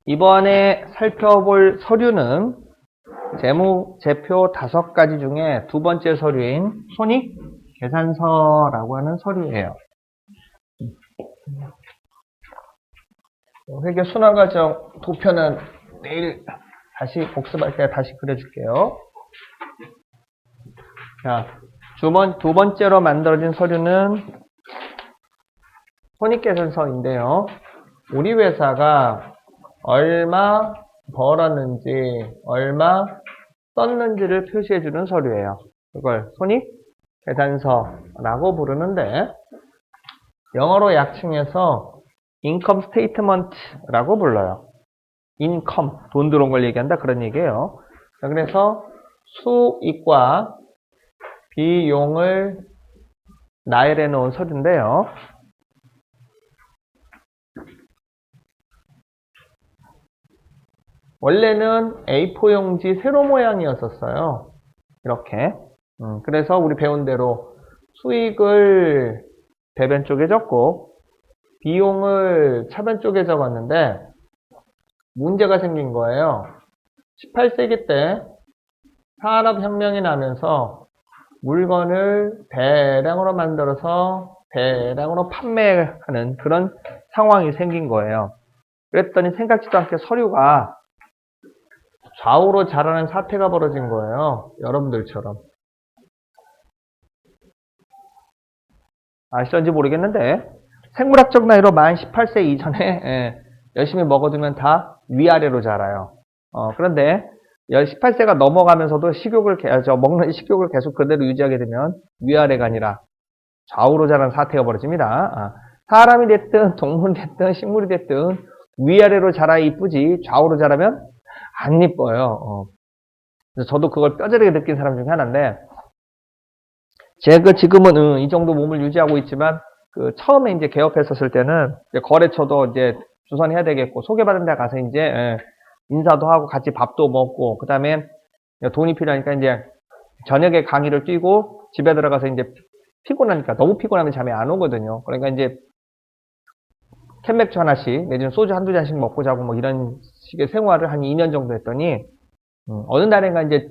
이번에 살펴볼 서류는 재무, 제표 5가지 중에 두 번째 서류인 손익계산서라고 하는 서류예요. 회계 순환과정 도표는 내일 다시 복습할 때 다시 그려줄게요. 자, 두 번째로 만들어진 서류는 손익계산서인데요. 우리 회사가 얼마 벌었는지, 얼마 썼는지를 표시해주는 서류예요. 이걸 손익계산서라고 부르는데, 영어로 약칭해서 income statement라고 불러요. income, 돈 들어온 걸 얘기한다 그런 얘기예요. 자, 그래서 수익과 비용을 나열해 놓은 서류인데요. 원래는 A4 용지 세로 모양이었었어요. 이렇게. 그래서 우리 배운 대로 수익을 대변 쪽에 적고 비용을 차변 쪽에 적었는데 문제가 생긴 거예요. 18세기 때 산업혁명이 나면서 물건을 대량으로 만들어서 대량으로 판매하는 그런 상황이 생긴 거예요. 그랬더니 생각지도 않게 서류가 좌우로 자라는 사태가 벌어진 거예요. 여러분들처럼. 아시던지 모르겠는데 생물학적 나이로 만 18세 이전에 열심히 먹어두면 다 위아래로 자라요. 그런데 18세가 넘어가면서도 먹는 식욕을 계속 그대로 유지하게 되면 위아래가 아니라 좌우로 자라는 사태가 벌어집니다. 사람이 됐든 동물이 됐든 식물이 됐든 위아래로 자라야 이쁘지 좌우로 자라면 안 이뻐요. 그래서 저도 그걸 뼈저리게 느낀 사람 중에 하나인데 제가 지금은 이 정도 몸을 유지하고 있지만 처음에 이제 개업했었을 때는 이제 거래처도 이제 주선해야 되겠고 소개받은 데 가서 이제 인사도 하고 같이 밥도 먹고 그 다음에 돈이 필요하니까 이제 저녁에 강의를 뛰고 집에 들어가서 이제 피곤하니까 너무 피곤하면 잠이 안 오거든요. 그러니까 이제 캔맥주 하나씩 내지는 소주 한두 잔씩 먹고 자고 뭐 이런 식의 생활을 한 2년 정도 했더니 어느 날인가 이제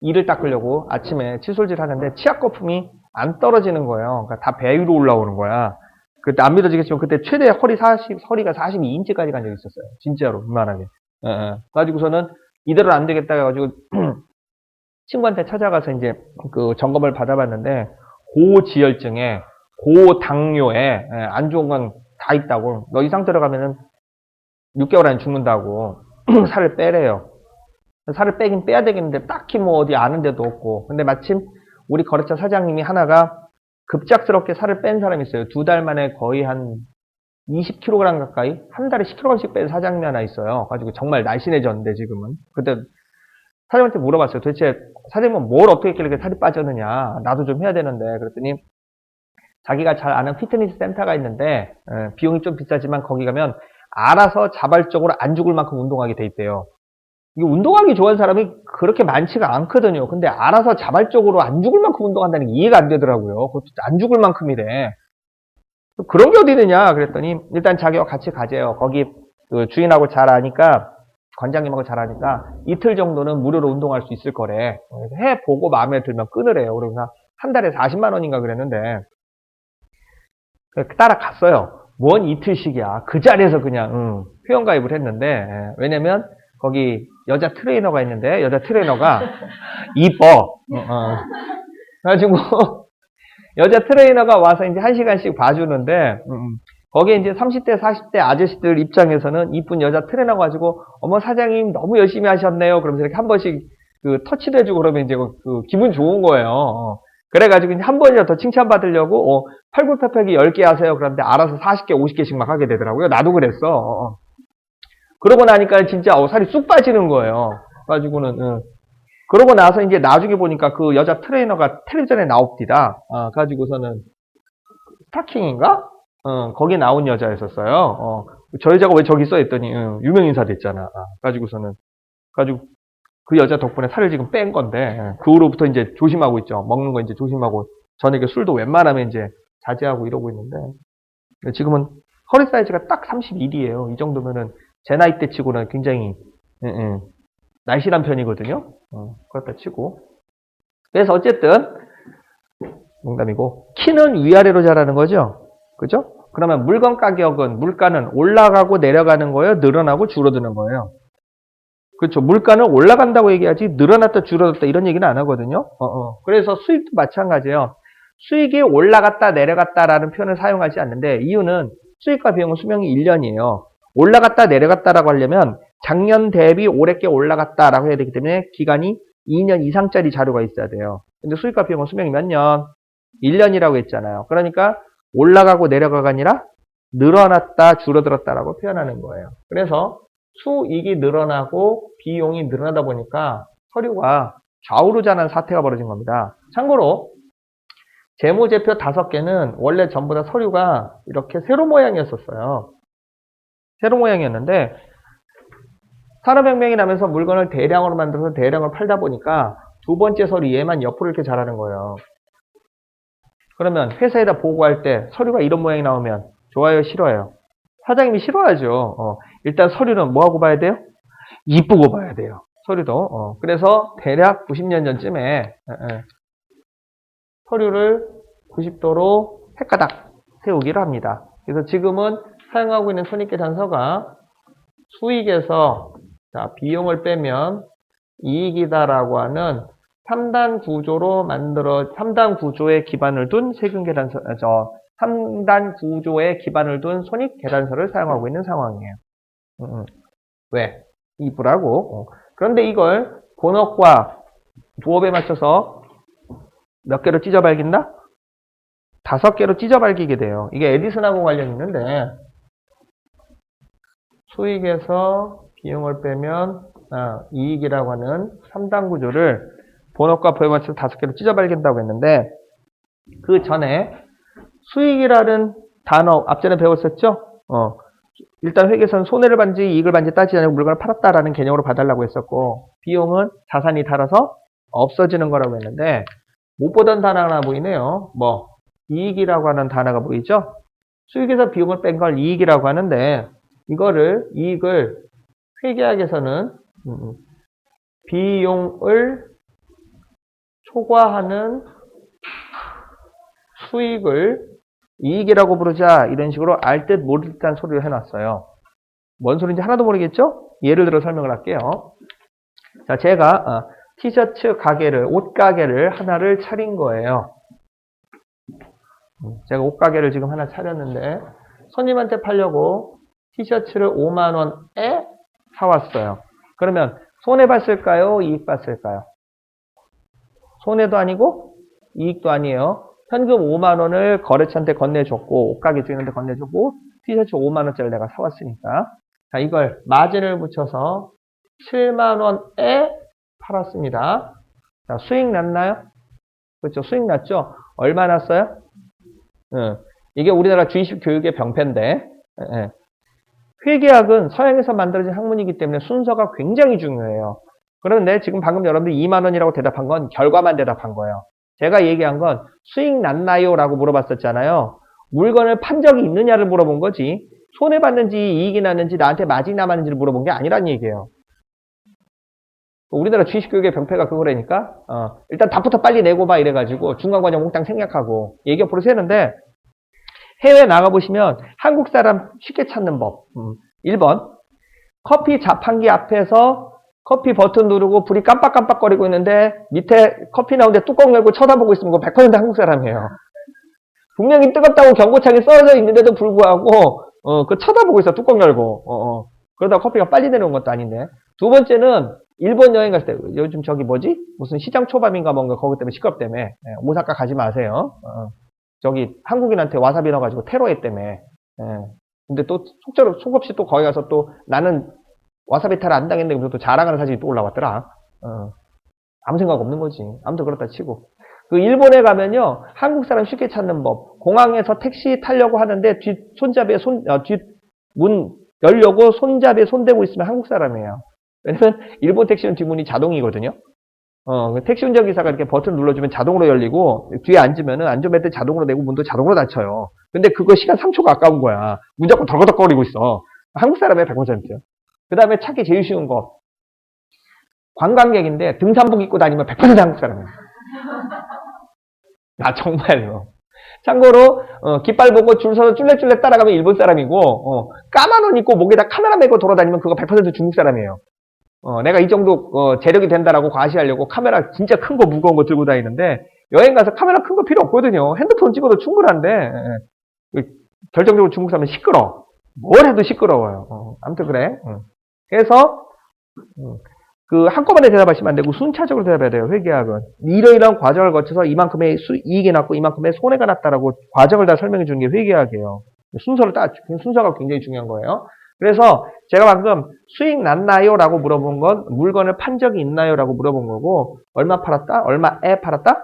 이를 닦으려고 아침에 칫솔질 하는데 치약 거품이 안 떨어지는 거예요. 그러니까 다 배 위로 올라오는 거야. 그때 안 믿어지겠지만 그때 최대 허리가 42인치까지 간 적이 있었어요. 진짜로 이만하게. 가지고서는 이대로 안 되겠다 해가지고 친구한테 찾아가서 이제 그 점검을 받아봤는데 고지혈증에 고당뇨에 안 좋은 건 다 있다고. 너 이 상태로 가면은 6개월 안에 죽는다고. 살을 빼래요. 살을 빼긴 빼야 되겠는데 딱히 뭐 어디 아는 데도 없고. 근데 마침 우리 거래처 사장님이 하나가 급작스럽게 살을 뺀 사람이 있어요. 2달 만에 거의 한 20kg 가까이 한 달에 10kg씩 뺀 사장님이 하나 있어요. 가지고 정말 날씬해졌는데 지금은. 그때 사장님한테 물어봤어요. 도대체 사장님은 뭘 어떻게 했길래 이렇게 살이 빠졌느냐. 나도 좀 해야 되는데. 그랬더니 자기가 잘 아는 피트니스 센터가 있는데 비용이 좀 비싸지만 거기 가면 알아서 자발적으로 안 죽을 만큼 운동하게 돼 있대요. 이게 운동하기 좋아하는 사람이 그렇게 많지가 않거든요. 근데 알아서 자발적으로 안 죽을 만큼 운동한다는 게 이해가 안 되더라고요. 그것도 안 죽을 만큼이래. 그런 게 어디 있느냐 그랬더니 일단 자기와 같이 가재요. 거기 그 주인하고 잘 아니까 관장님하고 잘 아니까 이틀 정도는 무료로 운동할 수 있을 거래. 해보고 마음에 들면 끊으래요. 그래서 한 달에 40만 원인가 그랬는데 따라갔어요. 뭔 이틀씩이야. 그 자리에서 그냥 회원가입을 했는데 왜냐면 거기 여자 트레이너가 있는데 여자 트레이너가 이뻐. 그래가지고 여자 트레이너가 와서 이제 1시간씩 봐주는데 거기에 이제 30대 40대 아저씨들 입장에서는 이쁜 여자 트레이너 가지고 어머 사장님 너무 열심히 하셨네요. 그러면서 이렇게 한 번씩 터치도 해주고 그러면 이제 기분 좋은 거예요. 그래가지고 이제 한 번이라도 더 칭찬받으려고 팔굽혀펴기 10개 하세요. 그런데 알아서 40개 50개씩 막 하게 되더라고요. 나도 그랬어. 그러고 나니까 진짜 살이 쑥 빠지는 거예요. 가지고는 그러고 나서 이제 나중에 보니까 그 여자 트레이너가 텔레비전에 나옵니다. 가지고서는 스타킹인가? 거기 나온 여자였었어요. 저 여자가 왜 저기 있어 했더니 유명 인사 됐잖아. 가지고서는 그 여자 덕분에 살을 지금 뺀 건데 그 후로부터 이제 조심하고 있죠. 먹는 거 이제 조심하고 저녁에 술도 웬만하면 이제 자제하고 이러고 있는데 지금은 허리 사이즈가 딱 31이에요. 이 정도면은 제 나이 때 치고는 굉장히 날씬한 편이거든요. 그렇다 치고. 그래서 어쨌든 농담이고 키는 위아래로 자라는 거죠. 그죠? 그러면 물건 가격은 물가는 올라가고 내려가는 거예요? 늘어나고 줄어드는 거예요? 그렇죠. 물가는 올라간다고 얘기하지 늘어났다 줄어들었다 이런 얘기는 안 하거든요. 그래서 수익도 마찬가지예요. 수익이 올라갔다 내려갔다라는 표현을 사용하지 않는데 이유는 수익과 비용은 수명이 1년이에요. 올라갔다 내려갔다라고 하려면 작년 대비 올해께 올라갔다라고 해야 되기 때문에 기간이 2년 이상짜리 자료가 있어야 돼요. 근데 수익과 비용은 수명이 몇 년? 1년이라고 했잖아요. 그러니까 올라가고 내려가가 아니라 늘어났다 줄어들었다라고 표현하는 거예요. 그래서 수익이 늘어나고 비용이 늘어나다 보니까 서류가 좌우로 자는 사태가 벌어진 겁니다. 참고로 재무제표 5개는 원래 전부 다 서류가 이렇게 세로 모양이었었어요. 세로 모양이었는데 산업혁명이 나면서 물건을 대량으로 만들어서 대량을 팔다 보니까 두 번째 서류 얘만 옆으로 이렇게 자라는 거예요. 그러면 회사에다 보고할 때 서류가 이런 모양이 나오면 좋아요, 싫어요? 사장님이 싫어하죠. 일단 서류는 뭐하고 봐야 돼요? 이쁘고 봐야 돼요. 서류도. 그래서 대략 90년 전쯤에 서류를 90도로 헷가닥 세우기를 합니다. 그래서 지금은 사용하고 있는 손익계산서가 수익에서 비용을 빼면 이익이다라고 하는 3단 구조에 기반을 둔 세금계산서, 3단 구조에 기반을 둔 손익계산서를 사용하고 있는 상황이에요. 왜? 이쁘라고. 그런데 이걸 본업과 부업에 맞춰서 몇 개로 찢어 발긴다? 5개로 찢어 발기게 돼요. 이게 에디슨하고 관련이 있는데 수익에서 비용을 빼면 이익이라고 하는 3단 구조를 본업과 부업에 맞춰서 5개로 찢어 발긴다고 했는데 그 전에 수익이라는 단어 앞전에 배웠었죠? 일단 회계에서는 손해를 받는지 이익을 받는지 따지지 않고 물건을 팔았다라는 개념으로 봐달라고 했었고 비용은 자산이 달아서 없어지는 거라고 했는데 못 보던 단어 하나 보이네요. 이익이라고 하는 단어가 보이죠? 수익에서 비용을 뺀 걸 이익이라고 하는데 이익을 회계학에서는 비용을 초과하는 수익을 이익이라고 부르자 이런 식으로 알 듯 모를 듯한 소리를 해놨어요. 뭔 소리인지 하나도 모르겠죠? 예를 들어 설명을 할게요. 자, 제가 티셔츠 가게를, 옷 가게를 하나를 차린 거예요. 제가 옷 가게를 지금 하나 차렸는데 손님한테 팔려고 티셔츠를 5만 원에 사왔어요. 그러면 손해 봤을까요? 이익 봤을까요? 손해도 아니고 이익도 아니에요. 현금 5만 원을 거래처한테 건네줬고 옷가게 주인한테 건네주고 티셔츠 5만 원짜리 내가 사왔으니까 자 이걸 마진을 붙여서 7만 원에 팔았습니다. 자 수익 났나요? 그렇죠. 수익 났죠. 얼마 났어요? 이게 우리나라 주식 교육의 병폐인데 회계학은 서양에서 만들어진 학문이기 때문에 순서가 굉장히 중요해요. 그런데 지금 방금 여러분들이 2만 원이라고 대답한 건 결과만 대답한 거예요. 제가 얘기한 건 수익 났나요? 라고 물어봤었잖아요. 물건을 판 적이 있느냐를 물어본 거지 손해봤는지 이익이 났는지 나한테 마진이 남았는지를 물어본 게 아니란 얘기예요. 우리나라 주식교육의 병폐가 그거라니까 일단 답부터 빨리 내고 봐 이래가지고 중간과정 몽땅 생략하고 얘기 옆으로 새는데 해외 나가보시면 한국 사람 쉽게 찾는 법 1번 커피 자판기 앞에서 커피 버튼 누르고 불이 깜빡깜빡거리고 있는데 밑에 커피 나오는데 뚜껑 열고 쳐다보고 있으면 그거 100% 한국 사람이에요. 분명히 뜨겁다고 경고창이 써져 있는데도 불구하고 그 쳐다보고 있어 뚜껑 열고 그러다 커피가 빨리 내려온 것도 아닌데 두 번째는 일본 여행 갔을 때 요즘 저기 무슨 시장 초밥인가 뭔가 거기 때문에 시끄럽다며 오사카 가지 마세요. 저기 한국인한테 와사비 넣어가지고 테러했다며. 근데 또 속없이 또 거기 가서 또 나는 와사비 테러 안 당했는데 그래서 또 자랑하는 사진이 또 올라왔더라. 아무 생각 없는 거지. 아무튼 그렇다 치고. 그 일본에 가면요 한국 사람 쉽게 찾는 법. 공항에서 택시 타려고 하는데 손잡이에 뒷문 열려고 손잡이에 손대고 있으면 한국 사람이에요. 왜냐면 일본 택시는 뒷문이 자동이거든요. 택시 운전기사가 이렇게 버튼 눌러주면 자동으로 열리고 뒤에 앉으면은 안전벨트 자동으로 내고 문도 자동으로 닫혀요. 근데 그거 시간 3초가 아까운 거야. 문 잡고 덜거덕거리고 있어. 한국 사람이야 100%. 그 다음에 찾기 제일 쉬운 거. 관광객인데 등산복 입고 다니면 100% 한국 사람이에요. 아, 정말요. 참고로 깃발 보고 줄 서서 쫄래쫄래 따라가면 일본 사람이고 까만 옷 입고 목에다 카메라 메고 돌아다니면 그거 100% 중국 사람이에요. 내가 이 정도 재력이 된다라고 과시하려고 카메라 진짜 큰 거 무거운 거 들고 다니는데 여행 가서 카메라 큰 거 필요 없거든요. 핸드폰 찍어도 충분한데 결정적으로 중국 사람은 시끄러워. 뭘 해도 시끄러워요. 아무튼 그래. 그래서 한꺼번에 대답하시면 안 되고 순차적으로 대답해야 돼요. 회계학은 이러이러한 과정을 거쳐서 이만큼의 이익이 났고 이만큼의 손해가 났다라고 과정을 다 설명해 주는 게 회계학이에요. 순서가 굉장히 중요한 거예요. 그래서 제가 방금 수익 났나요? 라고 물어본 건 물건을 판 적이 있나요? 라고 물어본 거고 얼마 팔았다? 얼마에 팔았다?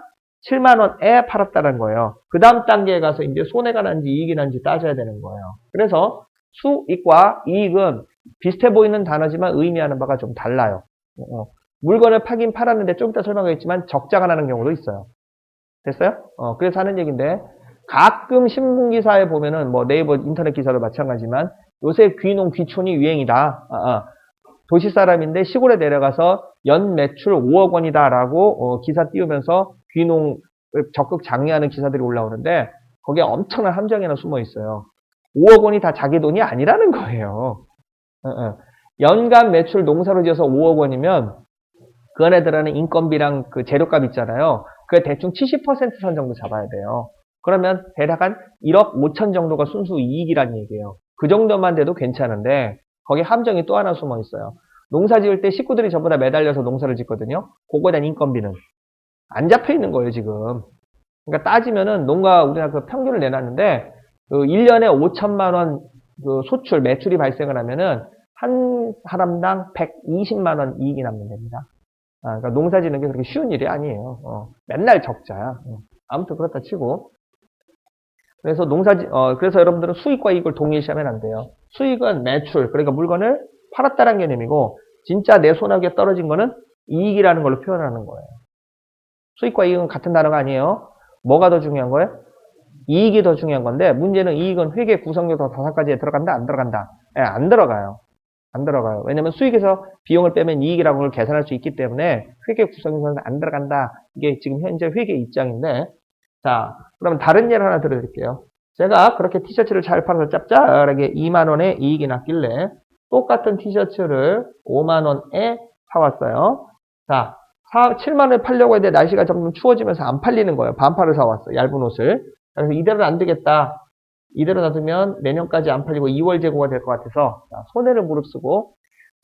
7만 원에 팔았다는 거예요. 그 다음 단계에 가서 이제 손해가 난지 이익이 난지 따져야 되는 거예요. 그래서 수익과 이익은 비슷해 보이는 단어지만 의미하는 바가 좀 달라요. 물건을 파긴 팔았는데 좀 이따 설명하겠지만 적자가 나는 경우도 있어요. 됐어요? 그래서 하는 얘기인데 가끔 신문기사에 보면은 뭐 네이버 인터넷 기사도 마찬가지지만 요새 귀농 귀촌이 유행이다. 도시 사람인데 시골에 내려가서 연 매출 5억 원이다라고 기사 띄우면서 귀농을 적극 장려하는 기사들이 올라오는데 거기에 엄청난 함정이 하나 숨어 있어요. 5억 원이 다 자기 돈이 아니라는 거예요. 연간 매출 농사로 지어서 5억 원이면 그 안에 들어가는 인건비랑 그 재료값 있잖아요. 그게 대충 70% 선 정도 잡아야 돼요. 그러면 대략 한 1억 5천 정도가 순수 이익이라는 얘기예요. 그 정도만 돼도 괜찮은데 거기에 함정이 또 하나 숨어 있어요. 농사 지을 때 식구들이 전부 다 매달려서 농사를 짓거든요. 그거에 대한 인건비는 안 잡혀 있는 거예요, 지금. 그러니까 따지면은 우리가 그 평균을 내놨는데 그 1년에 5천만 원 그 소출, 매출이 발생을 하면은 한 사람당 120만 원 이익이 남는 됩니다. 그러니까 농사 짓는 게 그렇게 쉬운 일이 아니에요. 맨날 적자야. 아무튼 그렇다 치고. 그래서 그래서 여러분들은 수익과 이익을 동일시하면 안 돼요. 수익은 매출, 그러니까 물건을 팔았다는 개념이고, 진짜 내 손아귀에 떨어진 거는 이익이라는 걸로 표현하는 거예요. 수익과 이익은 같은 단어가 아니에요. 뭐가 더 중요한 거예요? 이익이 더 중요한 건데, 문제는 이익은 회계 구성요소 5가지에 들어간다, 안 들어간다? 안 들어가요. 안 들어가요. 왜냐면 수익에서 비용을 빼면 이익이라는 걸 계산할 수 있기 때문에 회계 구성요소는 안 들어간다. 이게 지금 현재 회계 입장인데, 자, 그러면 다른 예를 하나 들어드릴게요. 제가 그렇게 티셔츠를 잘 팔아서 짭짤하게 2만 원에 이익이 났길래 똑같은 티셔츠를 5만 원에 사왔어요. 자, 7만 원에 팔려고 했는데 날씨가 점점 추워지면서 안 팔리는 거예요. 반팔을 사왔어요. 얇은 옷을. 그래서 이대로는 안 되겠다. 이대로 놔두면 내년까지 안 팔리고 2월 재고가 될 것 같아서 손해를 무릅쓰고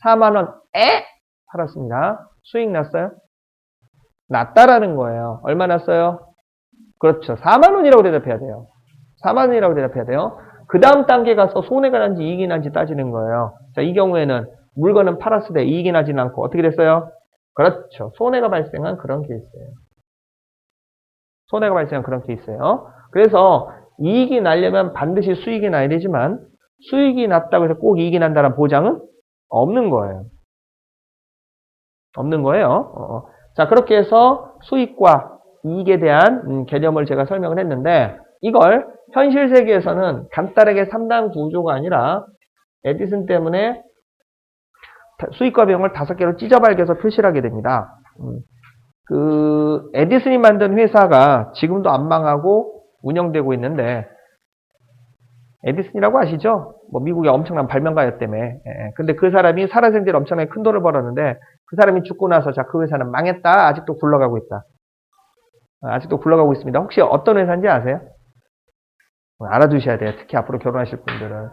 4만 원에 팔았습니다. 수익 났어요? 났다라는 거예요. 얼마 났어요? 그렇죠. 4만 원이라고 대답해야 돼요. 4만 원이라고 대답해야 돼요. 그 다음 단계 가서 손해가 난지 이익이 난지 따지는 거예요. 자, 이 경우에는 물건은 팔았을 때 이익이 나지는 않고 어떻게 됐어요? 그렇죠. 손해가 발생한 그런 케이스예요. 손해가 발생한 그런 케이스예요. 그래서 이익이 나려면 반드시 수익이 나야 되지만 수익이 났다고 해서 꼭 이익이 난다는 보장은 없는 거예요. 없는 거예요. 자, 그렇게 해서 수익과 이익에 대한 개념을 제가 설명을 했는데 이걸 현실 세계에서는 간단하게 3단 구조가 아니라 에디슨 때문에 수익과 비용을 5개로 찢어발겨서 표시를 하게 됩니다. 에디슨이 만든 회사가 지금도 안 망하고 운영되고 있는데 에디슨이라고 아시죠? 뭐 미국의 엄청난 발명가였다며. 근데 그 사람이 살아생전 엄청나게 큰 돈을 벌었는데 그 사람이 죽고 나서 자, 그 회사는 망했다. 아직도 굴러가고 있다. 아직도 굴러가고 있습니다. 혹시 어떤 회사인지 아세요? 알아두셔야 돼요. 특히 앞으로 결혼하실 분들은.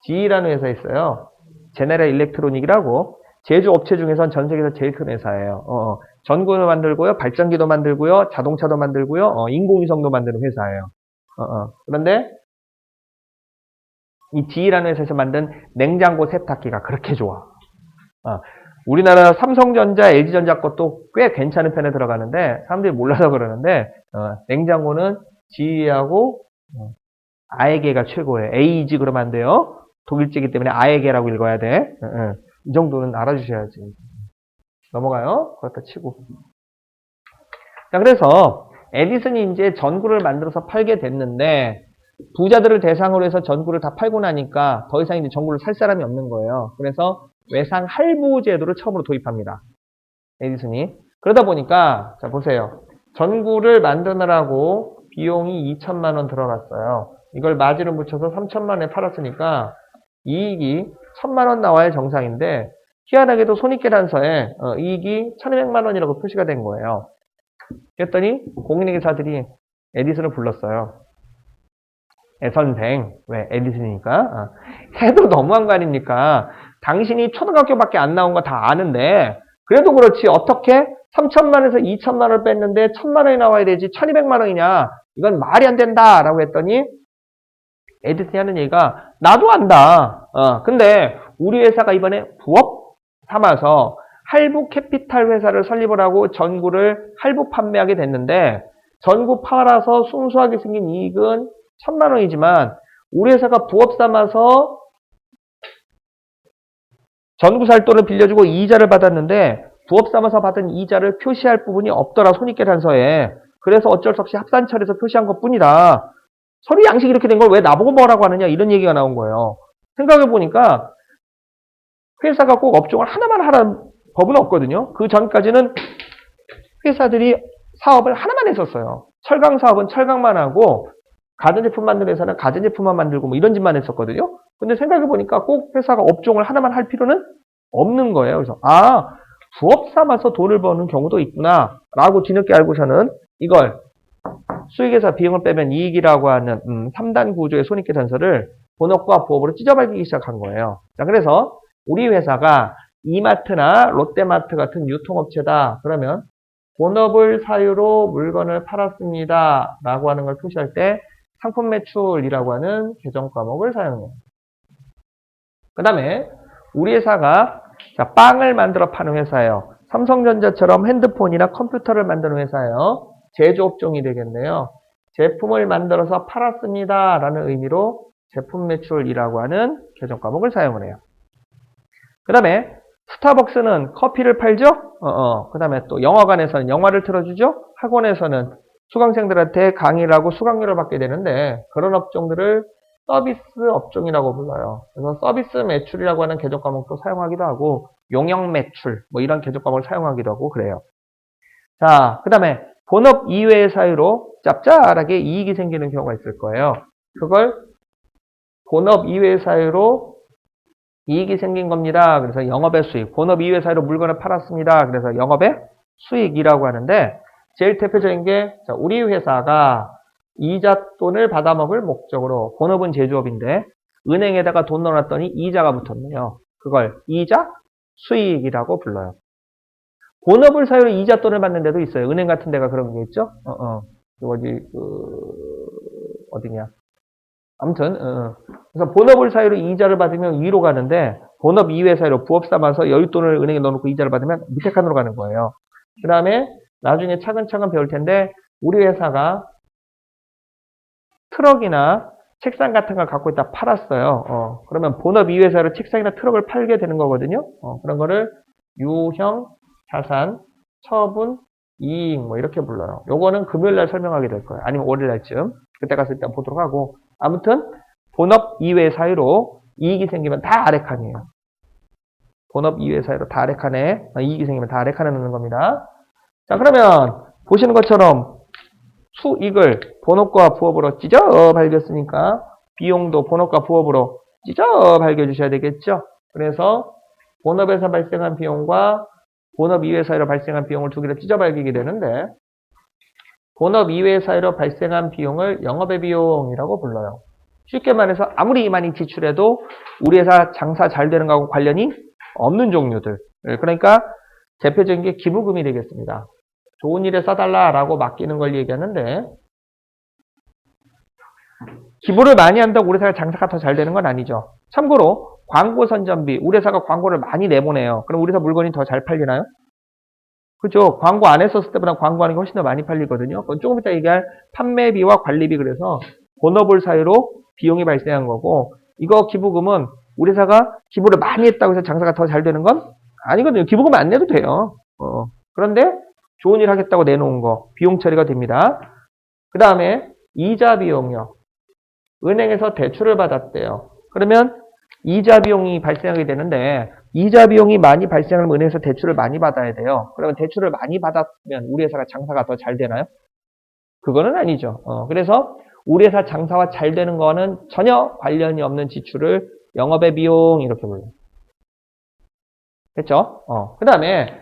GE라는 회사 있어요. 제네럴 일렉트로닉이라고 제조업체 중에선 전 세계에서 제일 큰 회사예요. 전구도 만들고요. 발전기도 만들고요. 자동차도 만들고요. 인공위성도 만드는 회사예요. 그런데 이 GE라는 회사에서 만든 냉장고 세탁기가 그렇게 좋아. 우리나라 삼성전자, LG전자 것도 꽤 괜찮은 편에 들어가는데 사람들이 몰라서 그러는데 냉장고는 GE하고 아에게가 최고예요. 에이지 그러면 안 돼요. 독일제이기 때문에 아에게라고 읽어야 돼. 이 정도는 알아주셔야지. 넘어가요. 그렇다 치고. 자, 그래서 에디슨이 이제 전구를 만들어서 팔게 됐는데 부자들을 대상으로 해서 전구를 다 팔고 나니까 더 이상 이제 전구를 살 사람이 없는 거예요. 그래서 외상 할부 제도를 처음으로 도입합니다. 에디슨이. 그러다 보니까 자 보세요. 전구를 만드느라고 비용이 2천만 원 들어갔어요. 이걸 마진을 붙여서 3천만 원에 팔았으니까 이익이 1천만 원 나와야 정상인데 희한하게도 손익계산서에 이익이 1,200만 원이라고 표시가 된 거예요. 그랬더니 공인회계사들이 에디슨을 불렀어요. 선생, 왜 에디슨이니까 해도 너무한 거 아닙니까? 당신이 초등학교밖에 안 나온 거 다 아는데 그래도 그렇지 어떻게 3천만 원에서 2천만 원을 뺐는데 1,000만 원이 나와야 되지 1,200만 원이냐? 이건 말이 안 된다 라고 했더니 에디슨이 하는 얘기가 나도 안다. 근데 우리 회사가 이번에 부업 삼아서 할부 캐피탈 회사를 설립을 하고 전구를 할부 판매하게 됐는데 전구 팔아서 순수하게 생긴 이익은 1,000만 원이지만 우리 회사가 부업 삼아서 전구 살 돈을 빌려주고 이자를 받았는데 부업 삼아서 받은 이자를 표시할 부분이 없더라 손익계산서에. 그래서 어쩔 수 없이 합산처리해서 표시한 것뿐이다. 서류 양식이 이렇게 된 걸 왜 나보고 뭐라고 하느냐 이런 얘기가 나온 거예요. 생각해보니까 회사가 꼭 업종을 하나만 하라는 법은 없거든요. 그 전까지는 회사들이 사업을 하나만 했었어요. 철강 사업은 철강만 하고 가전제품 만드는 회사는 가전제품만 만들고 뭐 이런 짓만 했었거든요. 근데 생각해보니까 꼭 회사가 업종을 하나만 할 필요는 없는 거예요. 그래서 부업 삼아서 돈을 버는 경우도 있구나 라고 뒤늦게 알고서는 이걸 수익에서 비용을 빼면 이익이라고 하는 3단 구조의 손익계산서를 본업과 부업으로 찢어발기기 시작한 거예요. 자, 그래서 우리 회사가 이마트나 롯데마트 같은 유통업체다. 그러면 본업을 사유로 물건을 팔았습니다. 라고 하는 걸 표시할 때 상품 매출이라고 하는 계정 과목을 사용해요. 그 다음에 우리 회사가 빵을 만들어 파는 회사예요. 삼성전자처럼 핸드폰이나 컴퓨터를 만드는 회사예요. 제조업종이 되겠네요. 제품을 만들어서 팔았습니다. 라는 의미로 제품 매출이라고 하는 계정 과목을 사용을 해요. 그 다음에 스타벅스는 커피를 팔죠? 그 다음에 또 영화관에서는 영화를 틀어주죠? 학원에서는 수강생들한테 강의를 하고 수강료를 받게 되는데 그런 업종들을 서비스 업종이라고 불러요. 그래서 서비스 매출이라고 하는 계정 과목도 사용하기도 하고 용역 매출 뭐 이런 계정 과목을 사용하기도 하고 그래요. 자, 그 다음에 본업 이외의 사유로 짭짤하게 이익이 생기는 경우가 있을 거예요. 그걸 본업 이외의 사유로 이익이 생긴 겁니다. 그래서 영업의 수익, 본업 이외의 사유로 물건을 팔았습니다. 그래서 영업의 수익이라고 하는데 제일 대표적인 게 우리 회사가 이자 돈을 받아먹을 목적으로 본업은 제조업인데 은행에다가 돈 넣어놨더니 이자가 붙었네요. 그걸 이자 수익이라고 불러요. 본업을 사유로 이자 돈을 받는 데도 있어요. 은행 같은 데가 그런 게 있죠. 어디냐. 아무튼 그래서 본업을 사유로 이자를 받으면 위로 가는데 본업 이외 사유로 부업 삼아서 여윳돈을 은행에 넣어놓고 이자를 받으면 밑에 칸으로 가는 거예요. 그 다음에 나중에 차근차근 배울 텐데 우리 회사가 트럭이나 책상 같은 걸 갖고 있다 팔았어요. 그러면 본업 이외 사유로 책상이나 트럭을 팔게 되는 거거든요. 그런 거를 유형, 자산, 처분, 이익 뭐 이렇게 불러요. 요거는 금요일날 설명하게 될 거예요. 아니면 월요일날쯤 그때 가서 일단 보도록 하고 아무튼 본업 이외 사유로 이익이 생기면 다 아래 칸이에요. 본업 이외 사유로 다 아래 칸에 이익이 생기면 다 아래 칸에 넣는 겁니다. 자, 그러면 보시는 것처럼 수익을 본업과 부업으로 찢어 발겼으니까 비용도 본업과 부업으로 찢어 발겨주셔야 되겠죠. 그래서 본업에서 발생한 비용과 본업 이외 사유로 발생한 비용을 두 개를 찢어 발기게 되는데 본업 이외 사유로 발생한 비용을 영업의 비용이라고 불러요. 쉽게 말해서 아무리 많이 지출해도 우리 회사 장사 잘 되는 거하고 관련이 없는 종류들. 그러니까 대표적인 게 기부금이 되겠습니다. 좋은 일에 써달라라고 맡기는 걸 얘기하는데 기부를 많이 한다고 우리 회사가 장사가 더 잘 되는 건 아니죠. 참고로 광고 선전비, 우리 회사가 광고를 많이 내보내요. 그럼 우리 회사 물건이 더 잘 팔리나요? 그죠? 광고 안 했었을 때보다 광고하는 게 훨씬 더 많이 팔리거든요. 그건 조금 이따 얘기할 판매비와 관리비 그래서 본업을 사유로 비용이 발생한 거고 이거 기부금은 우리 회사가 기부를 많이 했다고 해서 장사가 더 잘 되는 건 아니거든요. 기부금 안 내도 돼요. 그런데 좋은 일 하겠다고 내놓은 거 비용 처리가 됩니다. 그 다음에 이자 비용이요. 은행에서 대출을 받았대요. 그러면 이자 비용이 발생하게 되는데 이자 비용이 많이 발생하면 은행에서 대출을 많이 받아야 돼요. 그러면 대출을 많이 받았으면 우리 회사가 장사가 더 잘 되나요? 그거는 아니죠. 그래서 우리 회사 장사가 잘 되는 거는 전혀 관련이 없는 지출을 영업의 비용 이렇게 불러요. 됐죠? 그 다음에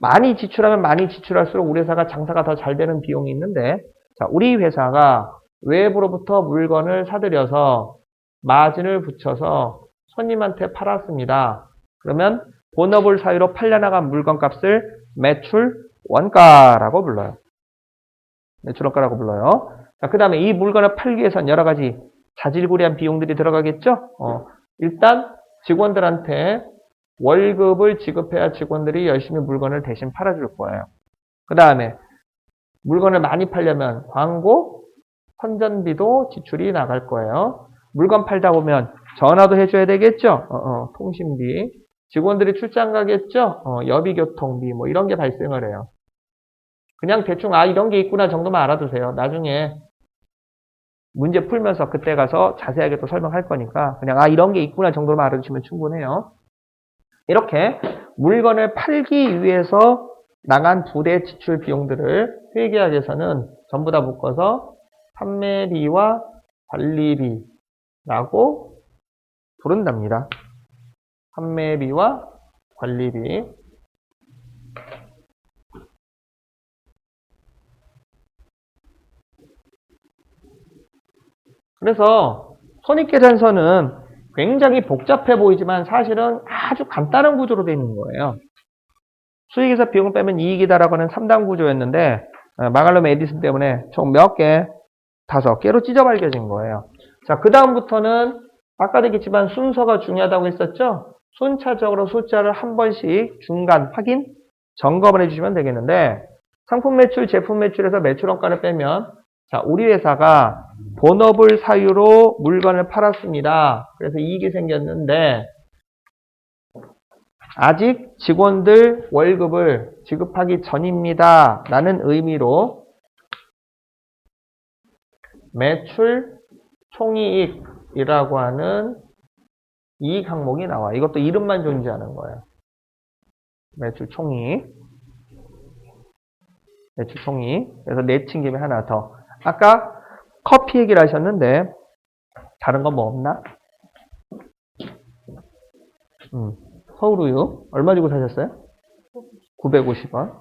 많이 지출하면 많이 지출할수록 우리 회사가 장사가 더 잘 되는 비용이 있는데 자, 우리 회사가 외부로부터 물건을 사들여서 마진을 붙여서 손님한테 팔았습니다. 그러면 본업을 사유로 팔려나간 물건값을 매출 원가라고 불러요. 매출 원가라고 불러요. 자, 그 다음에 이 물건을 팔기 위해서는 여러 가지 자질구레한 비용들이 들어가겠죠? 일단 직원들한테 월급을 지급해야 직원들이 열심히 물건을 대신 팔아줄 거예요. 그 다음에 물건을 많이 팔려면 광고, 선전비도 지출이 나갈 거예요. 물건 팔다 보면 전화도 해줘야 되겠죠? 통신비. 직원들이 출장 가겠죠? 여비교통비 뭐 이런 게 발생을 해요. 그냥 대충 이런 게 있구나 정도만 알아두세요. 나중에 문제 풀면서 그때 가서 자세하게 또 설명할 거니까 그냥 이런 게 있구나 정도만 알아두시면 충분해요. 이렇게 물건을 팔기 위해서 나간 부대 지출 비용들을 회계학에서는 전부 다 묶어서 판매비와 관리비라고 부른답니다. 판매비와 관리비. 그래서 손익계산서는 굉장히 복잡해 보이지만 사실은 아주 간단한 구조로 되어 있는 거예요. 수익에서 비용을 빼면 이익이다라고 하는 3단 구조였는데 마갈롬 에디슨 때문에 총 몇 개? 5개로 찢어 밝혀진 거예요. 자, 그 다음부터는 아까도 얘기했지만 순서가 중요하다고 했었죠? 순차적으로 숫자를 한 번씩 중간 확인, 점검을 해주시면 되겠는데 상품 매출, 제품 매출에서 매출 원가를 빼면 자, 우리 회사가 본업을 사유로 물건을 팔았습니다. 그래서 이익이 생겼는데 아직 직원들 월급을 지급하기 전입니다. 라는 의미로 매출 총이익이라고 하는 이익 항목이 나와. 이것도 이름만 존재하는 거예요. 매출 총이익. 매출 총이익. 그래서 내친 김에 하나 더. 아까 커피 얘기를 하셨는데 다른 건 뭐 없나? 서울우유 얼마 주고 사셨어요? 950원.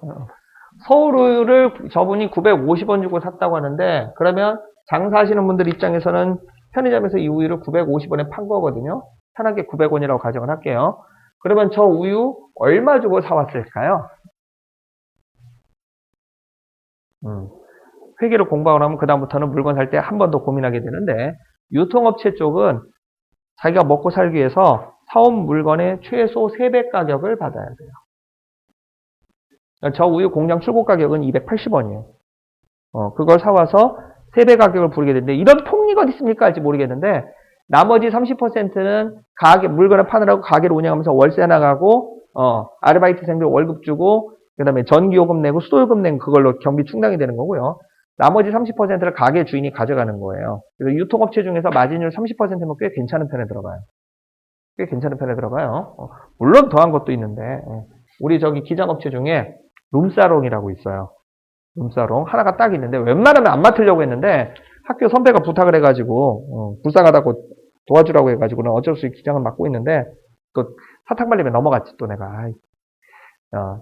서울우유를 저분이 950원 주고 샀다고 하는데 그러면 장사하시는 분들 입장에서는 편의점에서 이 우유를 950원에 판 거거든요. 편하게 900원이라고 가정을 할게요. 그러면 저 우유 얼마 주고 사왔을까요? 회계를 공부하고 나면 그 다음부터는 물건 살 때 한 번 더 고민하게 되는데 유통업체 쪽은 자기가 먹고 살기 위해서 사온 물건의 최소 3배 가격을 받아야 돼요. 저 우유 공장 출고 가격은 280원이에요. 그걸 사와서 3배 가격을 부르게 되는데 이런 폭리가 어디 있습니까? 할지 모르겠는데 나머지 30%는 가게 물건을 파느라고 가게를 운영하면서 월세 나가고 아르바이트생들 월급 주고 그 다음에 전기요금 내고 수도요금 내고 그걸로 경비 충당이 되는 거고요. 나머지 30%를 가게 주인이 가져가는 거예요. 그래서 유통업체 중에서 마진율 30%면 꽤 괜찮은 편에 들어가요. 꽤 괜찮은 편에 들어가요. 물론 더한 것도 있는데 우리 저기 기장업체 중에 룸사롱이라고 있어요. 룸사롱 하나가 딱 있는데 웬만하면 안 맡으려고 했는데 학교 선배가 부탁을 해가지고 불쌍하다고 도와주라고 해가지고는 어쩔 수 없이 기장을 맡고 있는데 또 사탕 발림에 넘어갔지 또 내가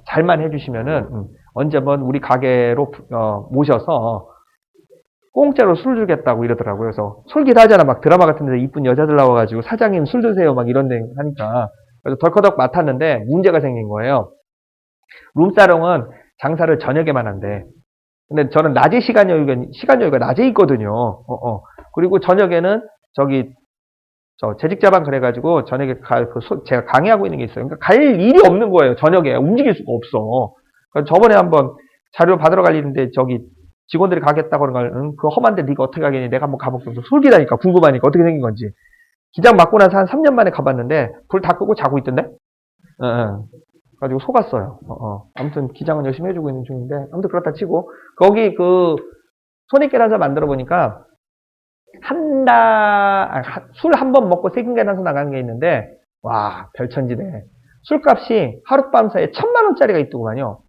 잘만 해주시면은 언제 한번 우리 가게로 모셔서 공짜로 술 주겠다고 이러더라고요. 그래서 솔깃 하잖아. 막 드라마 같은 데서 이쁜 여자들 나와가지고 사장님 술 드세요 막 이런 데 하니까 그래서 덜커덕 맡았는데 문제가 생긴 거예요. 룸사롱은 장사를 저녁에만 한대. 근데 저는 낮에 시간 여유가 낮에 있거든요. 그리고 저녁에는 저기 저 재직자반 그래가지고 저녁에 제가 강의하고 있는 게 있어요. 그러니까 갈 일이 없는 거예요. 저녁에 움직일 수가 없어. 그래서 저번에 한번 자료 받으러 갈 일인데 저기 직원들이 가겠다고 그런 걸 그 험한데 네가 어떻게 가겠니? 내가 한번 가볼게. 솔깃하니까 궁금하니까 어떻게 생긴 건지. 기장 맡고 나서 한 3년 만에 가봤는데 불 다 끄고 자고 있던데. 가지고 속았어요. 아무튼 기장은 열심히 해주고 있는 중인데 아무튼 그렇다 치고 거기 그 손익계산서 만들어 보니까 술 한 번 먹고 세균계단서 나가는 게 있는데, 와, 별천지네. 술값이 하룻밤 사이에 1,000만 원짜리가 있더구만요.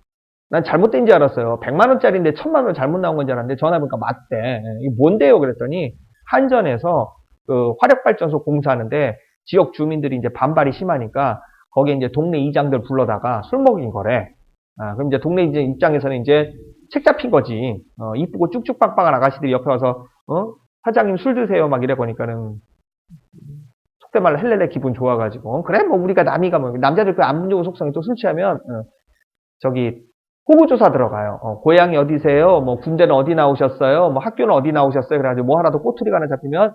난 잘못된 줄 알았어요. 100만 원짜리인데 1,000만 원 잘못 나온 건 줄 알았는데 전화해보니까 맞대. 이게 뭔데요? 그랬더니 한전에서 그 화력발전소 공사하는데 지역 주민들이 이제 반발이 심하니까 거기에 이제 동네 이장들 불러다가 술 먹인 거래. 그럼 이제 동네 이제 입장에서는 이제 책 잡힌 거지. 이쁘고 쭉쭉빵빵한 아가씨들이 옆에 와서 사장님 술 드세요 막 이래 보니까는 속된 말로 헬렐레 기분 좋아가지고 그래 뭐 우리가 남이가 뭐 남자들 그 안 좋은 속성이 또 술 취하면 저기 호구조사 들어가요. 고향이 어디세요? 뭐 군대는 어디 나오셨어요? 뭐 학교는 어디 나오셨어요? 그래가지고 뭐 하나도 꼬투리가 하나 잡히면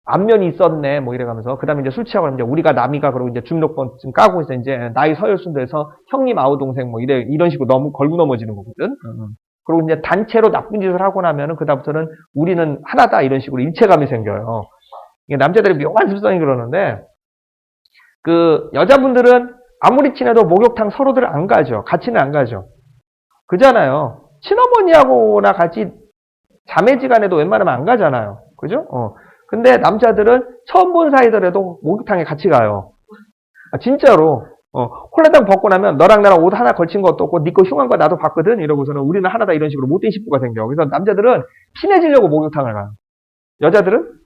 안면이 있었네 뭐 이래가면서 그 다음에 이제 술 취하고 이제 우리가 남이가 그러고 이제 주민등록번 좀 까고 있어 이제 나이 서열순도에서 형님 아우 동생 뭐 이런 식으로 너무 걸고 넘어지는 거거든. 그리고 이제 단체로 나쁜 짓을 하고 나면은 그다음부터는 우리는 하나다 이런 식으로 일체감이 생겨요. 이게 남자들이 묘한 습성이 그러는데 그 여자분들은 아무리 친해도 목욕탕 서로들 안 가죠. 같이는 안 가죠. 그잖아요. 친어머니하고나 같이 자매지간에도 웬만하면 안 가잖아요. 그죠? 근데 남자들은 처음 본 사이더라도 목욕탕에 같이 가요. 진짜로. 콜라당 벗고 나면 너랑 나랑 옷 하나 걸친 것도 없고 네 거 흉한 거 나도 봤거든 이러고서는 우리는 하나다 이런 식으로 못된 식구가 생겨. 그래서 남자들은 친해지려고 목욕탕을 가요. 여자들은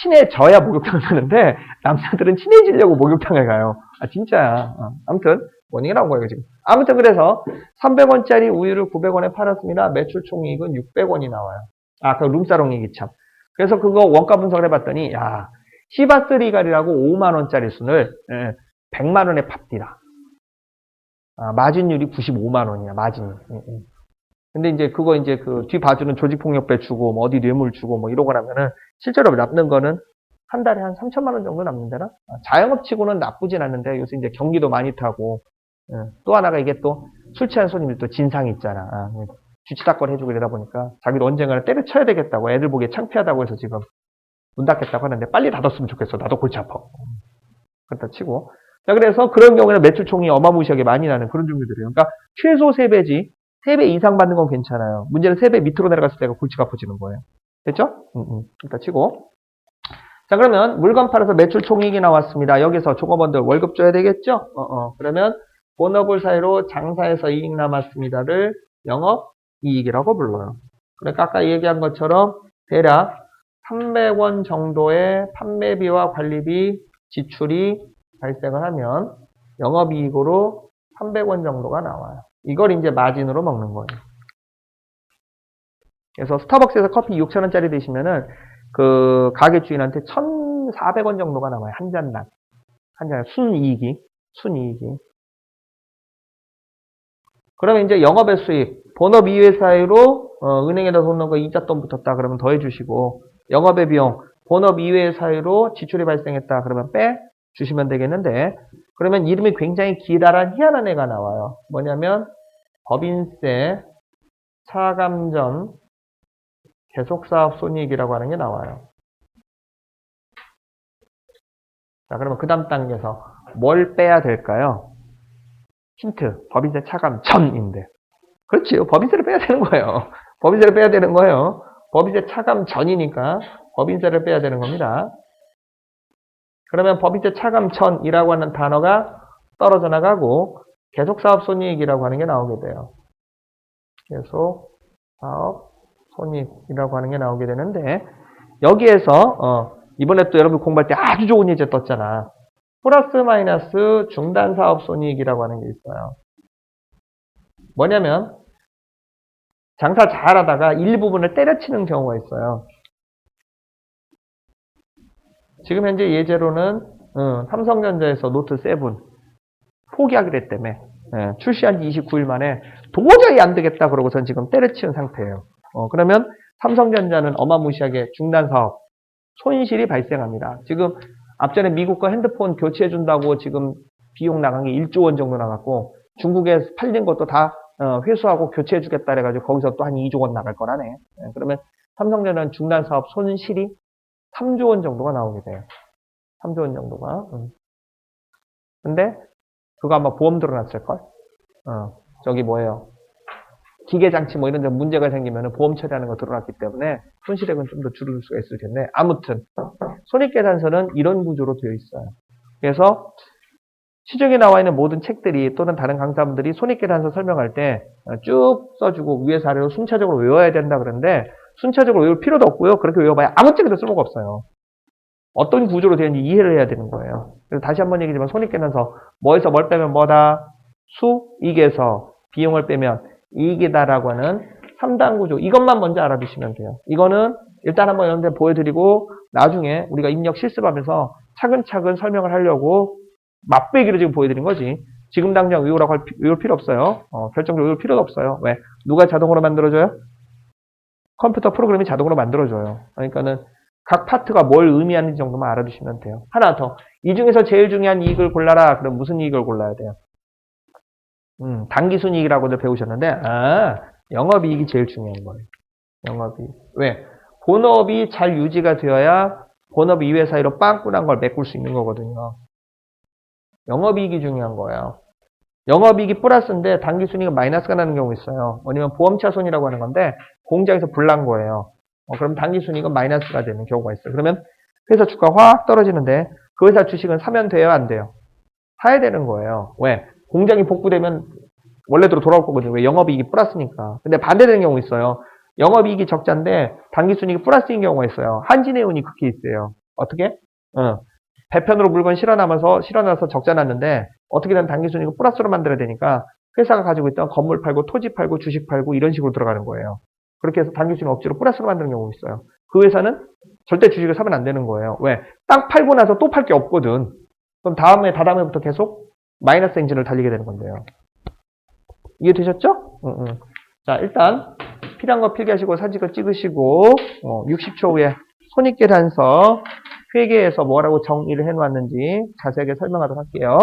친해져야 목욕탕을 가는데 남자들은 친해지려고 목욕탕을 가요. 진짜야. 아무튼 원인이 나온 거예요 지금. 아무튼 그래서 300원짜리 우유를 900원에 팔았습니다. 매출 총이익은 600원이 나와요. 그 룸사롱 얘기 참. 그래서 그거 원가 분석을 해봤더니 야 시바스리갈이라고 5만원짜리 순을 100만원에 팝디다. 마진율이 95만원이야 마진이. 근데 이제 그거 이제 그 뒤 봐주는 조직폭력배 주고 뭐 어디 뇌물 주고 뭐 이러고 나면은 실제로 남는 거는 한 달에 한 3천만 원 정도 남는데나 자영업치고는 나쁘진 않는데 요새 이제 경기도 많이 타고 또 하나가 이게 또 술 취한 손님들 또 진상이 있잖아. 주치닦걸 해주고 이러다 보니까 자기도 언젠가는 때려쳐야 되겠다고 애들 보기에 창피하다고 해서 지금 문 닫겠다고 하는데 빨리 닫았으면 좋겠어. 나도 골치 아파. 그렇다 치고 자 그래서 그런 경우에는 매출 총이 어마무시하게 많이 나는 그런 종류들이에요. 그러니까 최소 3배지 3배 이상 받는 건 괜찮아요. 문제는 3배 밑으로 내려갔을 때가 골치가 아파지는 거예요. 됐죠? 일단 치고. 자, 그러면 물건 팔아서 매출 총이익이 나왔습니다. 여기서 종업원들 월급 줘야 되겠죠? 그러면 본업을 사이로 장사해서 이익 남았습니다를 영업이익이라고 불러요. 그러니까 아까 얘기한 것처럼 대략 300원 정도의 판매비와 관리비 지출이 발생을 하면 영업이익으로 300원 정도가 나와요. 이걸 이제 마진으로 먹는 거예요. 그래서 스타벅스에서 커피 6,000원짜리 드시면은 그 가게 주인한테 1,400원 정도가 나와요. 한 잔당. 한 잔, 순이익이. 그러면 이제 영업의 수익, 본업 이외 사이로 은행에다 돈 넣은 거 이자 돈 붙었다 그러면 더해 주시고 영업의 비용, 본업 이외 사이로 지출이 발생했다 그러면 빼 주시면 되겠는데 그러면 이름이 굉장히 기다란 희한한 애가 나와요. 뭐냐면 법인세, 차감전, 계속사업 손익이라고 하는 게 나와요. 자, 그러면 그 다음 단계에서 뭘 빼야 될까요? 힌트, 법인세 차감전인데. 그렇지요. 법인세를 빼야 되는 거예요. 법인세를 빼야 되는 거예요. 법인세 차감전이니까 법인세를 빼야 되는 겁니다. 그러면 법인세 차감전이라고 하는 단어가 떨어져 나가고 계속사업 손익이라고 하는 게 나오게 돼요. 계속사업 손익이라고 하는 게 나오게 되는데 여기에서 이번에 또 여러분 공부할 때 아주 좋은 예제 떴잖아. 플러스 마이너스 중단사업 손익이라고 하는 게 있어요. 뭐냐면 장사 잘하다가 일부분을 때려치는 경우가 있어요. 지금 현재 예제로는 삼성전자에서 노트 7 포기하기로 했다며 출시한 지 29일 만에 도저히 안 되겠다 그러고선 지금 때려치운 상태예요. 그러면 삼성전자는 어마무시하게 중단사업 손실이 발생합니다. 지금 앞전에 미국과 핸드폰 교체해준다고 지금 비용 나간 게 1조 원 정도 나갔고 중국에 팔린 것도 다 회수하고 교체해주겠다 그래가지고 거기서 또 한 2조 원 나갈 거라네. 그러면 삼성전자는 중단사업 손실이 3조 원 정도가 나오게 돼요. 3조 원 정도가. 근데 그거 아마 보험 들어놨을걸? 저기 뭐예요? 기계장치 뭐 이런 데 문제가 생기면 보험 처리하는 거 들어놨기 때문에 손실액은 좀 더 줄일 수가 있을 텐데 아무튼 손익계산서는 이런 구조로 되어 있어요. 그래서 시중에 나와 있는 모든 책들이 또는 다른 강사분들이 손익계산서 설명할 때 쭉 써주고 위에서 아래로 순차적으로 외워야 된다 그러는데 순차적으로 외울 필요도 없고요. 그렇게 외워봐야 아무 책에도 쓸모가 없어요. 어떤 구조로 되는지 이해를 해야 되는 거예요. 그래서 다시 한번 얘기지만 손익계산서 뭐에서 뭘 빼면 뭐다? 수익에서 비용을 빼면 이익이다라고 하는 3단 구조. 이것만 먼저 알아두시면 돼요. 이거는 일단 한번 이런 데 보여드리고 나중에 우리가 입력 실습하면서 차근차근 설명을 하려고 맛배기로 지금 보여드린 거지. 지금 당장 외울 필요 없어요. 결정적으로 외울 필요도 없어요. 왜? 누가 자동으로 만들어줘요? 컴퓨터 프로그램이 자동으로 만들어줘요. 그러니까는 각 파트가 뭘 의미하는지 정도만 알아두시면 돼요. 하나 더. 이 중에서 제일 중요한 이익을 골라라. 그럼 무슨 이익을 골라야 돼요? 당기순이익이라고도 배우셨는데, 영업이익이 제일 중요한 거예요. 영업이익. 왜? 본업이 잘 유지가 되어야 본업이 이외 사이로 빵꾸난 걸 메꿀 수 있는 거거든요. 영업이익이 중요한 거예요. 영업이익이 플러스인데 당기순이익은 마이너스가 나는 경우 있어요. 뭐냐면 보험차손이라고 하는 건데 공장에서 불난 거예요. 그럼 당기순이익은 마이너스가 되는 경우가 있어요. 그러면 회사 주가 확 떨어지는데 그 회사 주식은 사면 돼요? 안 돼요? 사야 되는 거예요. 왜? 공장이 복구되면 원래대로 돌아올 거거든요. 왜? 영업이익이 플러스니까. 근데 반대되는 경우 있어요. 영업이익이 적자인데 당기순이익이 플러스인 경우가 있어요. 한진해운이 그 케이스예요. 어떻게? 배편으로 물건 실어놔서 적자 났는데 어떻게든 당기순이익을 플러스로 만들어야 되니까 회사가 가지고 있던 건물 팔고 토지 팔고 주식 팔고 이런 식으로 들어가는 거예요. 그렇게 해서 당기순이익 억지로 플러스로 만드는 경우가 있어요. 그 회사는 절대 주식을 사면 안 되는 거예요. 왜? 딱 팔고 나서 또 팔 게 없거든. 그럼 다다음해부터 계속 마이너스 행진을 달리게 되는 건데요. 이해되셨죠? 자, 일단 필요한 거 필기하시고 사진을 찍으시고 60초 후에 손익계산서 회계에서 뭐라고 정의를 해놓았는지 자세하게 설명하도록 할게요.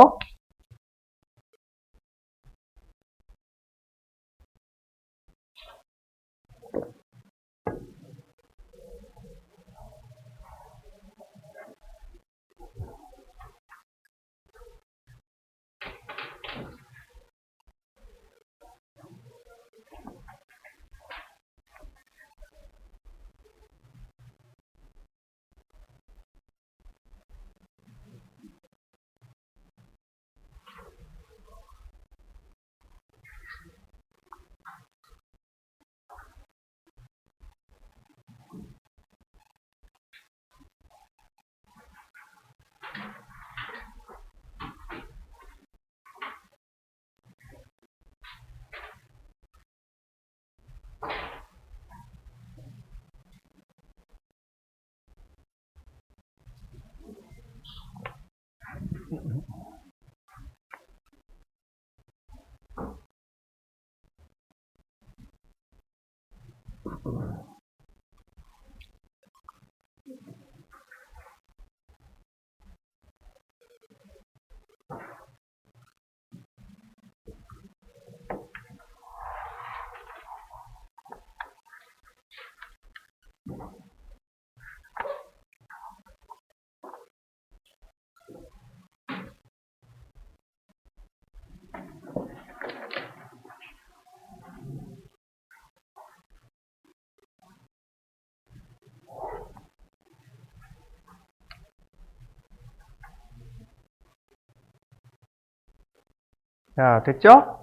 자, 됐죠?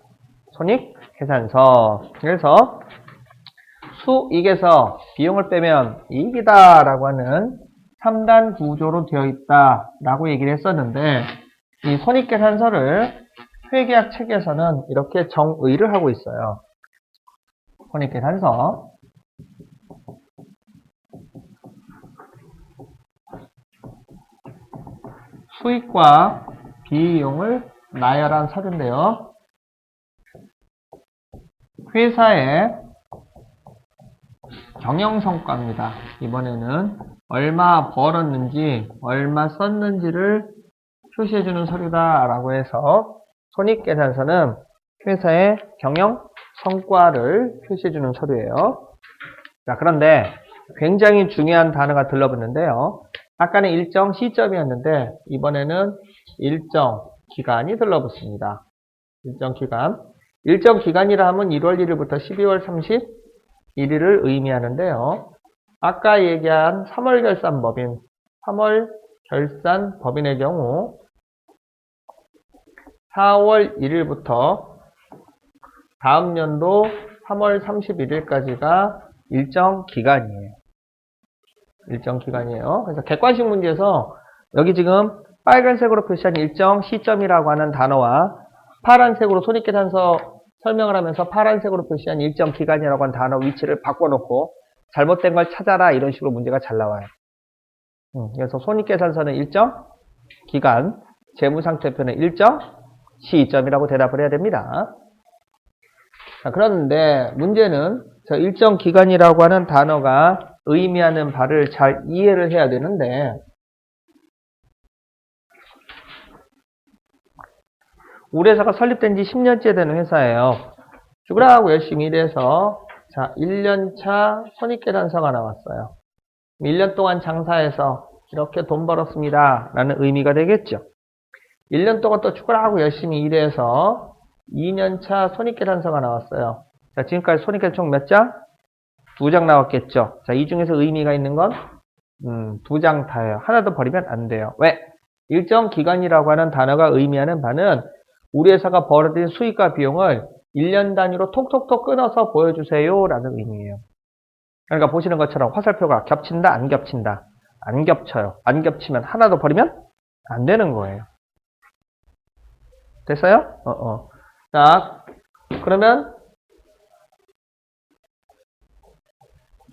손익계산서. 그래서 수익에서 비용을 빼면 이익이다 라고 하는 3단 구조로 되어 있다 라고 얘기를 했었는데 이 손익계산서를 회계학 책에서는 이렇게 정의를 하고 있어요. 손익계산서 수익과 비용을 나열한 서류인데요. 회사의 경영성과입니다. 이번에는 얼마 벌었는지 얼마 썼는지를 표시해주는 서류다라고 해서 손익계산서는 회사의 경영성과를 표시해주는 서류예요. 자, 그런데 굉장히 중요한 단어가 들러붙는데요. 아까는 일정 시점이었는데 이번에는 일정 기간이 들러붙습니다. 일정 기간. 일정 기간이라 하면 1월 1일부터 12월 31일을 의미하는데요. 아까 얘기한 3월 결산법인, 3월 결산법인의 경우 4월 1일부터 다음 연도 3월 31일까지가 일정 기간이에요. 일정 기간이에요. 그래서 객관식 문제에서 여기 지금 빨간색으로 표시한 일정 시점이라고 하는 단어와 파란색으로 손익계산서 설명을 하면서 파란색으로 표시한 일정 기간이라고 하는 단어 위치를 바꿔놓고 잘못된 걸 찾아라 이런 식으로 문제가 잘 나와요. 그래서 손익계산서는 일정 기간, 재무상태표는 일정 시점이라고 대답을 해야 됩니다. 자, 그런데 문제는 저 일정 기간이라고 하는 단어가 의미하는 바를 잘 이해를 해야 되는데 우리 회사가 설립된 지 10년째 되는 회사예요. 죽으라고 열심히 일해서 자 1년차 손익계산서가 나왔어요. 1년 동안 장사해서 이렇게 돈 벌었습니다 라는 의미가 되겠죠. 1년 동안 또 죽으라고 열심히 일해서 2년차 손익계산서가 나왔어요. 자 지금까지 손익계산 총 몇 장? 2장 나왔겠죠. 자 이 중에서 의미가 있는 건 2장 다예요. 하나도 버리면 안 돼요. 왜? 일정 기간이라고 하는 단어가 의미하는 바는 우리 회사가 벌어들인 수익과 비용을 1년 단위로 톡톡톡 끊어서 보여주세요 라는 의미예요. 그러니까 보시는 것처럼 화살표가 겹친다 안 겹친다? 안 겹쳐요. 안 겹치면 하나도 버리면 안 되는 거예요. 됐어요? 자 그러면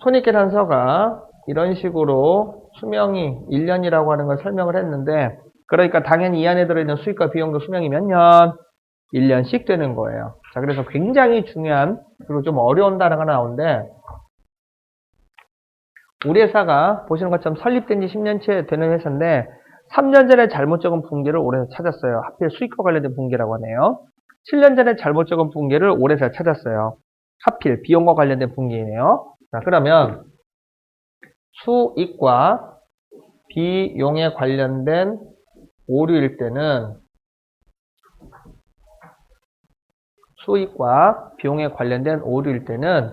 손익계산서가 이런 식으로 수명이 1년이라고 하는 걸 설명을 했는데 그러니까 당연히 이 안에 들어있는 수익과 비용도 수명이 몇 년? 1년씩 되는 거예요. 자, 그래서 굉장히 중요한 그리고 좀 어려운 단어가 나오는데 우리 회사가 보시는 것처럼 설립된 지 10년째 되는 회사인데 3년 전에 잘못 적은 분기를 올해서 찾았어요. 하필 수익과 관련된 분기라고 하네요. 7년 전에 잘못 적은 분기를 올해서 찾았어요. 하필 비용과 관련된 분기이네요. 자, 그러면 수익과 비용에 관련된 오류일 때는 수익과 비용에 관련된 오류일 때는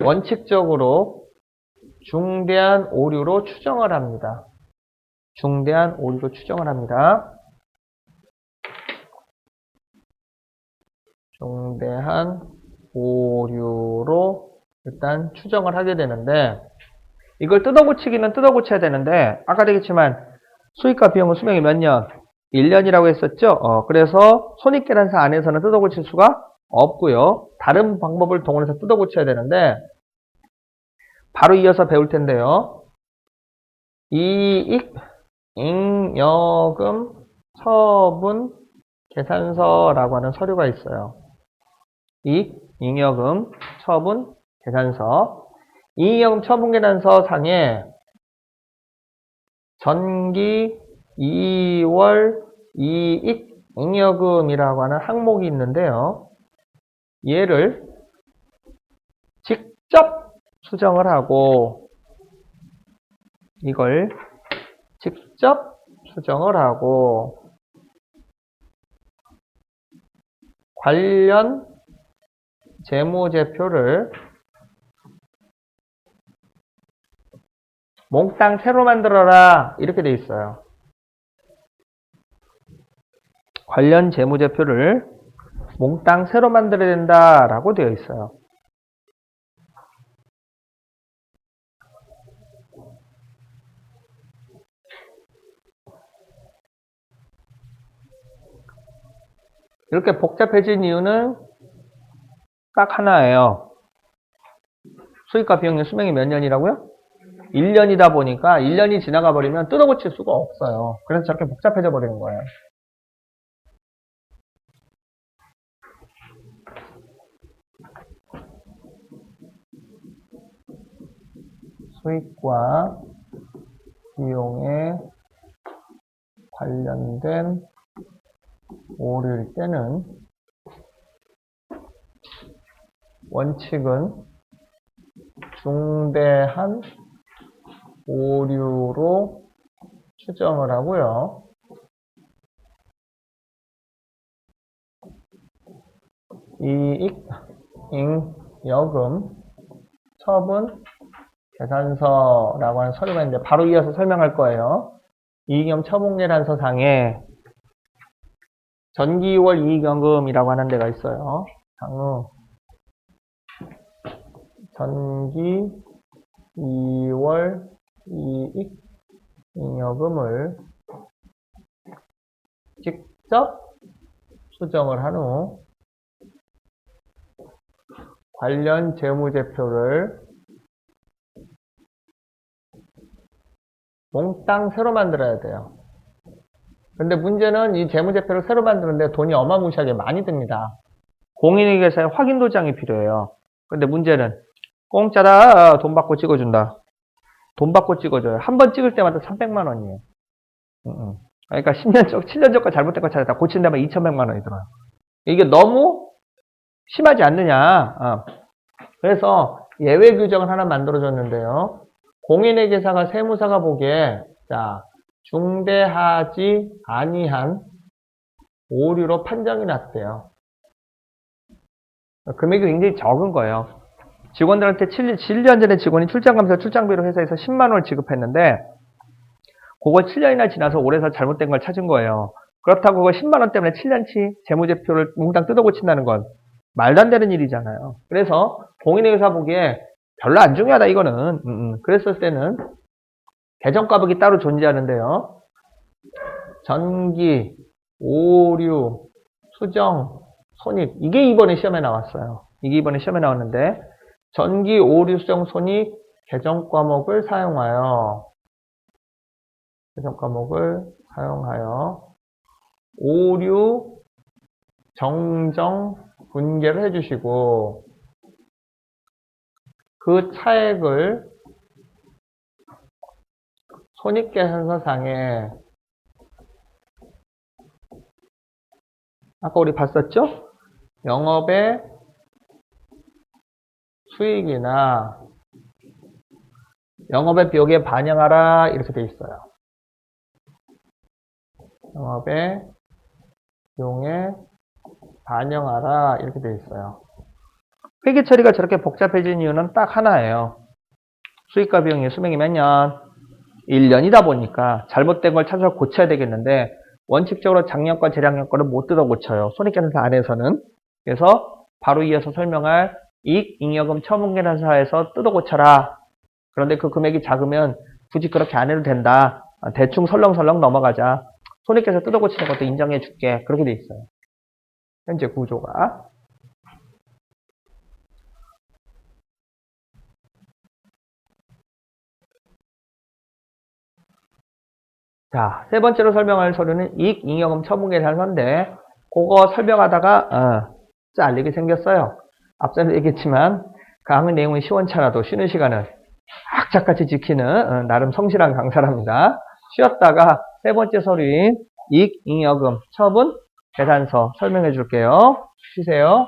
원칙적으로 중대한 오류로 추정을 합니다. 중대한 오류로 추정을 합니다. 중대한 오류로 일단 추정을 하게 되는데 이걸 뜯어고치기는 뜯어고쳐야 되는데 아까 되겠지만 수익과 비용은 수명이 몇 년? 1년이라고 했었죠? 그래서 손익계산서 안에서는 뜯어고칠 수가 없고요. 다른 방법을 동원해서 뜯어고쳐야 되는데 바로 이어서 배울 텐데요. 이익, 잉여금, 처분, 계산서라고 하는 서류가 있어요. 이익, 잉여금, 처분, 계산서. 이익여금 처분계산서 상에 전기 2월 이익 잉여금이라고 하는 항목이 있는데요. 얘를 직접 수정을 하고 이걸 직접 수정을 하고 관련 재무제표를 몽땅 새로 만들어라 이렇게 돼 있어요. 관련 재무제표를 몽땅 새로 만들어야 된다라고 되어 있어요. 이렇게 복잡해진 이유는 딱 하나예요. 수익과 비용의 수명이 몇 년이라고요? 1년이다 보니까 1년이 지나가 버리면 뜯어고칠 수가 없어요. 그래서 저렇게 복잡해져 버리는 거예요. 수익과 비용에 관련된 오류일 때는 원칙은 중대한 오류로 추정을 하고요. 이익, 잉여금, 처분, 계산서라고 하는 서류가 있는데 바로 이어서 설명할 거예요. 이익잉여금 처분계산서상에 전기 2월 이익연금이라고 하는 데가 있어요. 상호 전기 2월 이익잉여금을 직접 수정을 한 후 관련 재무제표를 몽땅 새로 만들어야 돼요. 근데 문제는 이 재무제표를 새로 만드는데 돈이 어마무시하게 많이 듭니다. 공인회계사에 확인도장이 필요해요. 근데 문제는 공짜다 돈 받고 찍어준다. 돈 받고 찍어줘요. 한 번 찍을 때마다 300만 원이에요. 그러니까 7년 전과 잘못된 거 찾았다. 고친다면 2,100만 원이 들어요. 이게 너무 심하지 않느냐. 그래서 예외 규정을 하나 만들어줬는데요. 공인회계사가 세무사가 보기에 자 중대하지 아니한 오류로 판정이 났대요. 금액이 굉장히 적은 거예요. 직원들한테 7년 전에 직원이 출장가면서 출장비로 회사에서 10만 원을 지급했는데 그거 7년이나 지나서 올해서 잘못된 걸 찾은 거예요. 그렇다고 그거 10만 원 때문에 7년치 재무제표를 몽땅 뜯어고친다는 건 말도 안 되는 일이잖아요. 그래서 공인회계사 보기에 별로 안 중요하다 이거는. 그랬을 때는 계정과목이 따로 존재하는데요. 전기, 오류, 수정, 손익 이게 이번에 시험에 나왔어요. 이게 이번에 시험에 나왔는데 전기, 오류, 수정, 손익 계정과목을 사용하여 오류, 정정, 분계를 해주시고 그 차액을 손익계산서상에 아까 우리 봤었죠? 영업의 수익이나 영업의 비용에 반영하라 이렇게 돼 있어요. 영업의 비용에 반영하라 이렇게 돼 있어요. 회계 처리가 저렇게 복잡해진 이유는 딱 하나예요. 수익과 비용의 수명이 몇 년? 1년이다 보니까 잘못된 걸 찾아서 고쳐야 되겠는데 원칙적으로 작년과 재작년 거를 못 뜯어 고쳐요. 손익계산서 안에서는. 그래서 바로 이어서 설명할 이익잉여금 처분계산서에서 뜯어 고쳐라. 그런데 그 금액이 작으면 굳이 그렇게 안 해도 된다. 대충 설렁설렁 넘어가자. 손익계산서 뜯어 고치는 것도 인정해 줄게. 그렇게 돼 있어요. 현재 구조가. 자, 세 번째로 설명할 서류는 이익잉여금 처분계산서인데 그거 설명하다가 잘리게 생겼어요. 앞서도 얘기했지만 강의 내용은 시원찮아도 쉬는 시간은 악착같이 지키는 나름 성실한 강사랍니다. 쉬었다가 세 번째 서류인 이익잉여금 처분 계산서 설명해 줄게요. 쉬세요.